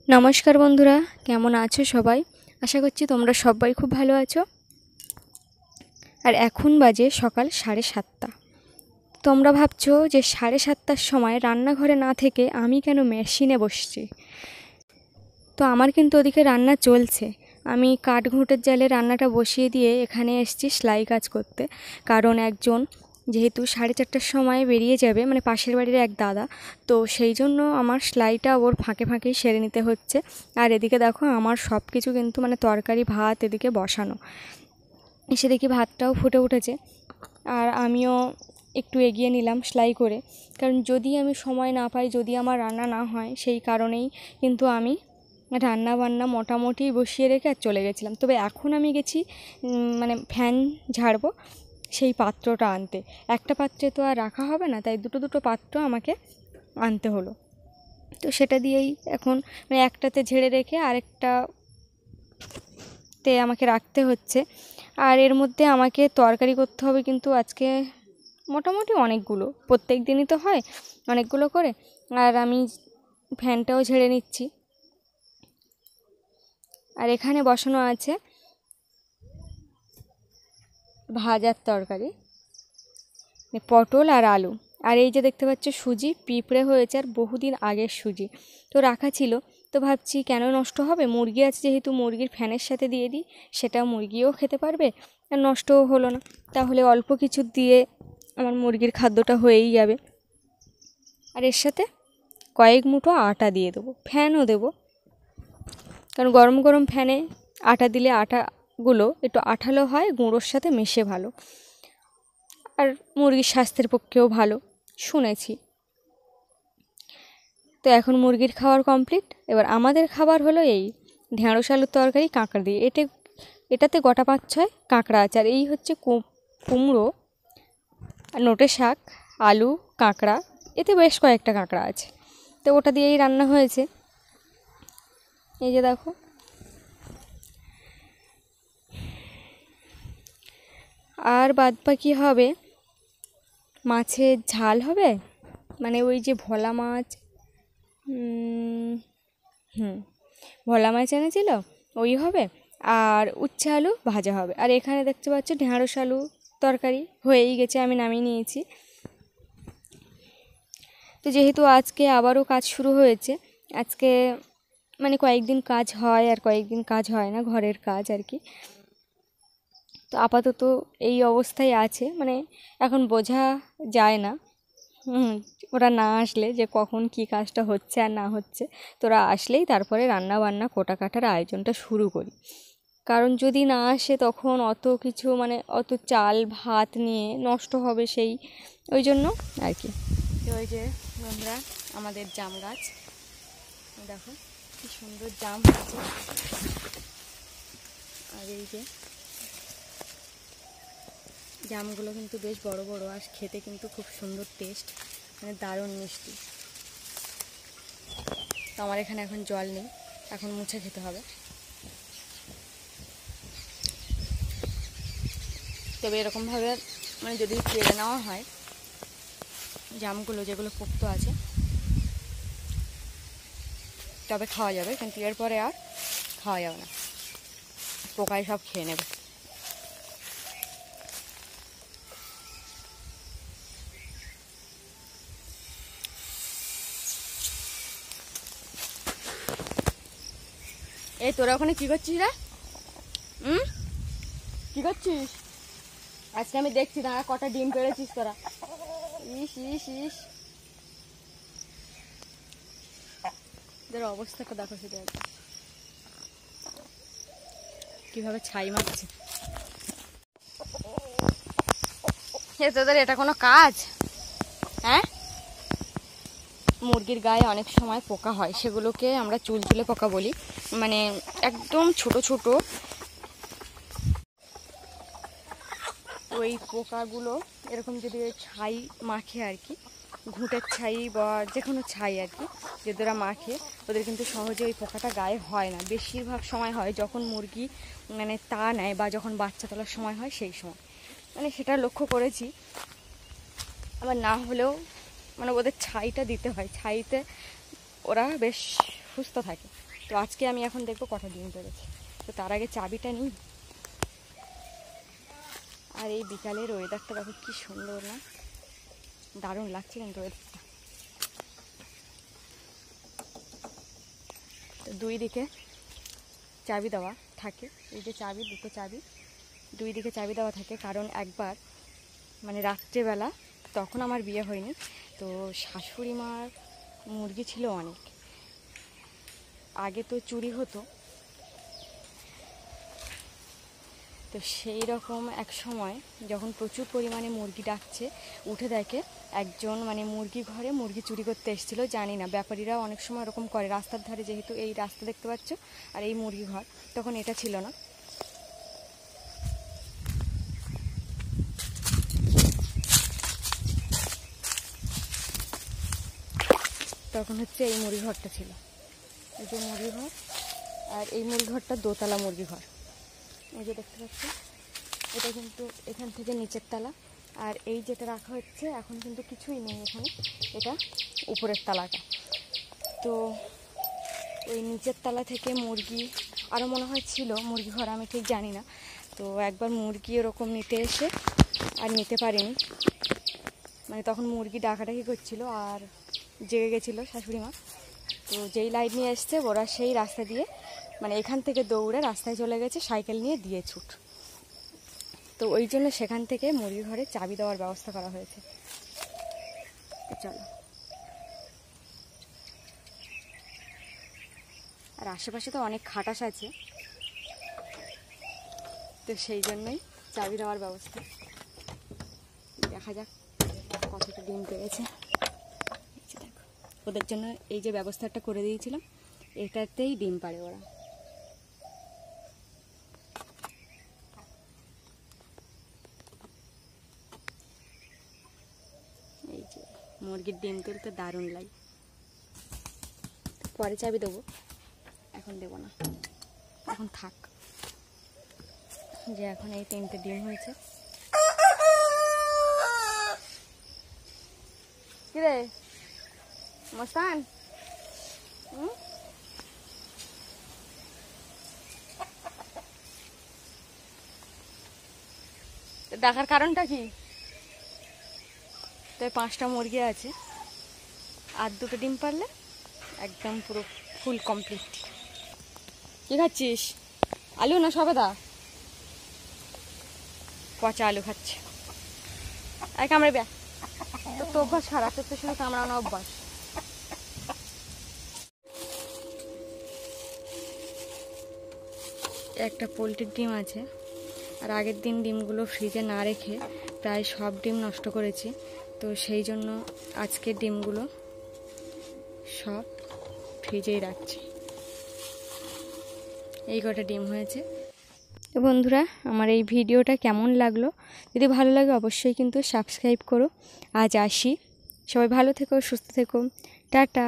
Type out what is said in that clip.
নমস্কার বন্ধুরা, কেমন আছো সবাই? আশা করছি তোমরা সবাই খুব ভালো আছো। আর এখন বাজে সকাল 7:30। তোমরা ভাবছো যে 7:30টার সময় রান্নাঘরে না থেকে আমি কেন মেশিনে বসছি। তো আমার কিন্তু ওদিকে রান্না চলছে। আমি কাঠঘুঁটের জালে রান্নাটা বসিয়ে দিয়ে এখানে এসেছি সেলাই কাজ করতে। কারণ একজন যেহেতু 4:30টার সময় বেরিয়ে যাবে, মানে পাশের বাড়ির এক দাদা, তো সেই জন্য আমার সেলাইটা ওর ফাঁকে ফাঁকেই সেরে নিতে হচ্ছে। আর এদিকে দেখো আমার সব কিছু কিন্তু মানে তরকারি ভাত এদিকে বসানো। এসে দেখি ভাতটাও ফুটে উঠেছে। আর আমিও একটু এগিয়ে নিলাম সেলাই করে, কারণ যদি আমি সময় না পাই, যদি আমার রান্না না হয়, সেই কারণেই কিন্তু আমি রান্না বান্না মোটামুটি বসিয়ে রেখে আর চলে গেছিলাম। তবে এখন আমি গেছি মানে ফ্যান ঝাড়বো সেই পাত্রটা আনতে। একটা পাত্রে তো আর রাখা হবে না, তাই দুটো দুটো পাত্র আমাকে আনতে হলো। তো সেটা দিয়েই এখন মানে একটাতে ঝেড়ে রেখে আরেকটাতে আমাকে রাখতে হচ্ছে। আর এর মধ্যে আমাকে তরকারি করতে হবে কিন্তু আজকে মোটামুটি অনেকগুলো, প্রত্যেক দিনই তো হয় অনেকগুলো করে। আর আমি ফ্যানটাও ঝেড়ে নিচ্ছি। আর এখানে বসানো আছে ভাজার তরকারি, পটল আর আলু। আর এই যে দেখতে পাচ্ছ সুজি পিঁপড়ে হয়েছে, আর বহুদিন আগের সুজি তো রাখা ছিল। তো ভাবছি কেন নষ্ট হবে, মুরগি আছে যেহেতু মুরগির ফ্যানের সাথে দিয়ে দিই, সেটা মুরগিও খেতে পারবে আর নষ্টও হলো না। তাহলে অল্প কিছু দিয়ে আমার মুরগির খাদ্যটা হয়েই যাবে। আর এর সাথে কয়েক মুঠো আটা দিয়ে দেবো, ফ্যানও দেবো, কারণ গরম গরম ফ্যানে আটা দিলে আটাগুলো একটু আঠালো হয়, গুঁড়োর সাথে মেশে ভালো, আর মুরগির স্বাস্থ্যের পক্ষেও ভালো শুনেছি। তো এখন মুরগির খাবার কমপ্লিট। এবার আমাদের খাবার হলো এই ঢেঁড়স আলুর তরকারি কাঁকড়া দিয়ে। এটাতে গোটা 5-6 কাঁকড়া আছে। আর এই হচ্ছে কুমড়ো, নোটে শাক, আলু, কাঁকড়া, এতে বেশ কয়েকটা কাঁকড়া আছে। তো ওটা দিয়েই রান্না হয়েছে। এই যে দেখো। আর বাদ বাকি হবে মাছের ঝাল হবে, মানে ওই যে ভোলা মাছ, ভোলা মাছ এনেছিল ওই হবে। আর উচ্ছে আলু ভাজা হবে। আর এখানে দেখতে পাচ্ছ ঢেঁড়স আলু তরকারি হয়েই গেছে, আমি নামিয়ে নিয়েছি। তো যেহেতু আজকে আবারও কাজ শুরু হয়েছে, আজকে মানে কয়েকদিন কাজ হয় আর কয়েকদিন কাজ হয় না, ঘরের কাজ আর কি। তো আপাতত এই অবস্থায় আছে, মানে এখন বোঝা যায় না ওরা না আসলে যে কখন কি কাজটা হচ্ছে আর না হচ্ছে। তোরা আসলেই তারপরে রান্না বান্না কোটা কাটার আয়োজনটা শুরু করি। কারণ যদি না আসে তখন অত কিছু মানে অত চাল ভাত নিয়ে নষ্ট হবে, সেই ওই জন্য আর কি। ওই যে বন্ধুরা আমাদের জাম গাছ, দেখো কি সুন্দর জাম হয়েছে। আর এই যে জামগুলো কিন্তু বেশ বড় বড়, আর খেতে কিন্তু খুব সুন্দর টেস্ট, মানে দারুণ মিষ্টি। তো আমার এখানে এখন জল নেই, এখন মুছে খেতে হবে। তবে এরকমভাবে মানে যদি পেরে নেওয়া হয় জামগুলো যেগুলো পোক্ত আছে, তবে খাওয়া যাবে, কিন্তু এরপরে আর খাওয়া যাবে না, পোকায় সব খেয়ে নেবে। এই তোরা ওখানে কী করছিস রে? কী করছিস? আজকে আমি দেখছি না কটা ডিম পেড়েছিস তোরা। ইস ইস ইস, এদের অবস্থাটা দেখো শুধু কীভাবে ছাই মারছে। তোদের এটা কোনো কাজ? হ্যাঁ, মুরগির গায়ে অনেক সময় পোকা হয়, সেগুলোকে আমরা চুলচুলে পোকা বলি, মানে একদম ছোট ছোট ওই পোকাগুলো এরকম যদি ছাই মাখে আর কি, ঘুঁটের ছাই বা যে কোনো ছাই আর কি, যদি ওরা মাখে, ওদের কিন্তু সহজে ওই পোকাটা গায়ে হয় না। বেশিরভাগ সময় হয় যখন মুরগি মানে তা নেয় বা যখন বাচ্চা তোলার সময় হয়, সেই সময় মানে সেটা লক্ষ্য করেছি। আবার না হলেও মানে ওদের ছাইটা দিতে হয়, ছাইতে ওরা বেশ সুস্থ থাকে। তো আজকে আমি এখন দেখবো কটা ডিম পেড়েছে। তো তার আগে চাবিটা নিই। আর এই বিকালের ওয়েদারটা দেখো কি সুন্দর না, দারুণ লাগছে কিন্তু ওয়েদারটা। তো দুই দিকে চাবি দেওয়া থাকে, এই যে চাবি, দুটো চাবি, দুই দিকে চাবি দেওয়া থাকে। কারণ একবার মানে রাত্রেবেলা, তখন আমার বিয়ে হয়নি, তো শাশুড়ি মার মুরগি ছিল অনেক, আগে তো চুরি হতো। তো সেই রকম এক সময় যখন প্রচুর পরিমাণে মুরগি ডাকছে, উঠে দেখে একজন মানে মুরগি ঘরে মুরগি চুরি করতে এসেছিলো। জানি না, ব্যাপারীরা অনেক সময় এরকম করে রাস্তার ধারে, যেহেতু এই রাস্তা দেখতে পাচ্ছ আর এই মুরগি ঘর, তখন এটা ছিল না। তখন হচ্ছে এই মুরগি ঘরটা ছিল, এই যে মুরগি ঘর। আর এই মুরগি ঘরটা দোতলা মুরগি ঘর, এই যে দেখতে পাচ্ছ। এটা কিন্তু এখান থেকে নিচের তলা, আর এই যেটা রাখা হচ্ছে এখন কিন্তু কিছুই নেই এখানে, এটা উপরের তালাটা। তো ওই নিচের তলা থেকে মুরগি আরও মনে হয় ছিল মুরগি ঘর, আমি ঠিক জানি না। তো একবার মুরগি ওরকম নিতে এসে আর নিতে পারিনি, মানে তখন মুরগি ডাকাডাকি করছিল আর জেগে গেছিলো শাশুড়ি মা। তো যেই লাইট নিয়ে এসছে ওরা সেই রাস্তা দিয়ে, মানে এখান থেকে দৌড়ে রাস্তায় চলে গেছে সাইকেল নিয়ে দিয়ে ছুট। তো ওই জন্য সেখান থেকে মুরগি ঘরে চাবি দেওয়ার ব্যবস্থা করা হয়েছে। চলো, আর আশেপাশে তো অনেক খাটাস আছে, তো সেই জন্যই চাবি দেওয়ার ব্যবস্থা। দেখা যাক কতটা ডিম পেয়েছে। দেখো, ওদের জন্য এই যে ব্যবস্থাটা করে দিয়েছিলাম, এটাতেই ডিম পাড়ে ওরা। এই যে মুরগির ডিম তুলতে দারুণ লাগে। পরে চাবি দেবো, এখন দেবো না, এখন থাক। যে এখন এই 3টে ডিম হয়েছে। কিরে মস্তান, ডাকার কারণটা কি? তো 5টা মুরগি আছে, আর 2টো ডিম পারলে একদম পুরো ফুল কমপ্লিট। কি খাচ্ছিস? আলু না সবেদা? পচা আলু খাচ্ছে। আর কামড়াবে তো অভ্যাস খারাপ, তোর তো শুধু কামড়ানো অভ্যাস। একটা পোলট্রির ডিম আছে, আর আগের দিন ডিমগুলো ফ্রিজে না রেখে প্রায় সব ডিম নষ্ট করেছি। তো সেই জন্য আজকের ডিমগুলো সব ফ্রিজেই রাখছি। এই কটা ডিম হয়েছে। তো বন্ধুরা, আমার এই ভিডিওটা কেমন লাগলো? যদি ভালো লাগে অবশ্যই কিন্তু সাবস্ক্রাইব করো। আজ আসি, সবাই ভালো থেকো, সুস্থ থেকো, টাটা।